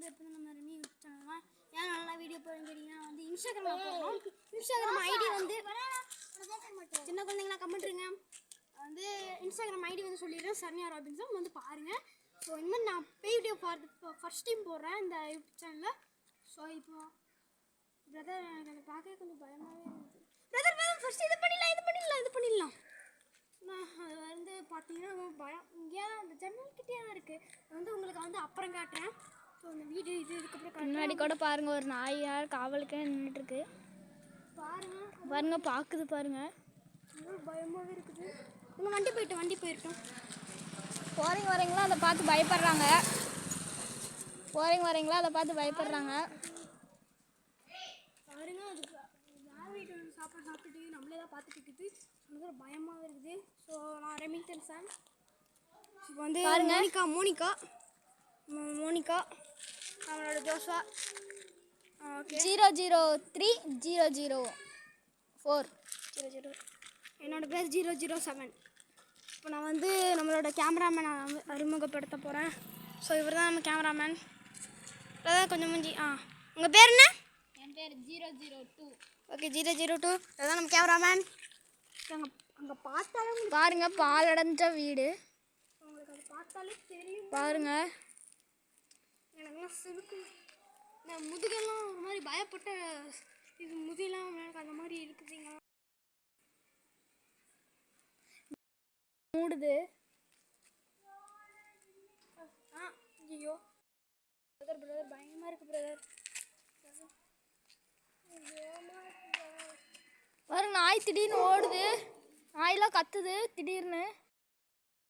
இப்போ நம்ம Remi YouTube channel ஏன் நல்லா வீடியோ போடுறேன்னு கேட்டிங்கன்னா வந்து இன்ஸ்டாகிராமில் போடுறோம். இன்ஸ்டாகிராம் ஐடி வந்து சின்ன குழந்தைங்களா கமெண்ட்ருங்க. வந்து இன்ஸ்டாகிராம் ஐடி வந்து சொல்லிடுறேன், சரண்யா ராபின்சன் வந்து பாருங்கள். ஸோ இந்த மாதிரி நான் வீடியோ ஃபர்ஸ்ட் டைம் போடுறேன் இந்த யூடியூப் சேனலில். ஸோ இப்போ பிரதர் எனக்கு அதை பார்க்க கொஞ்சம் பயமாகவே இருந்துச்சு. பிரதர் ஃபர்ஸ்ட் இது பண்ணிடலாம். நான் அது வந்து பார்த்தீங்கன்னா பயம் இங்கே அந்த ஜன்னல்கிட்டே தான் இருக்குது. வந்து உங்களுக்கு வந்து அப்புறம் காட்டுறேன். ஸோ அந்த வீடியோ இதுக்கப்புறம் முன்னாடி கூட பாருங்கள், ஒரு நாய் யார் காவலுக்கே நின்றுட்டுருக்கு. பாருங்க பார்க்குது பாருங்கள். பயமாகவே இருக்குது. உங்கள் வண்டி போயிட்டோம். போகிறீங்க வரீங்களா அதை பார்த்து பயப்படுறாங்க. பாருங்க அதுக்கு யார் வீட்டு வந்து சாப்பாடு சாப்பிட்டுட்டு நம்மளே தான் பார்த்துட்டு இருக்குது. எனக்கு பயமாகவே இருக்குது. ஸோ நான் ரெமிங்டன் சார். இப்போ வந்து மோனிகா அவனோட ஜோஷா. ஓகே 003-004 என்னோட பேர் 007. இப்போ நான் வந்து நம்மளோட கேமராமேனை அறிமுகப்படுத்த போகிறேன். ஸோ இவர் தான் நம்ம கேமராமேன். அதான் கொஞ்சம் மூஞ்சி. உங்கள் பேர் என்ன? என் பேர் 002. ஓகே 002. அதான் நம்ம கேமராமேன். அங்கே பார்த்தாலும் பாருங்க பாலடைஞ்ச வீடு. உங்களுக்கு அதை பார்த்தாலே தெரியும். பாருங்க எனக்குலாம் சிறுக்கு முதுகெல்லாம் ஒரு மாதிரி பயப்பட்ட இது முதுகெல்லாம் எனக்கு அந்த மாதிரி இருக்குதுங்க. மூடுது. ஐயோ பிரதர் பயமாக இருக்குது பிரதர். பாருங்க நாய் திடீர்னு ஓடுது. நாயெல்லாம் கத்துது திடீர்னு.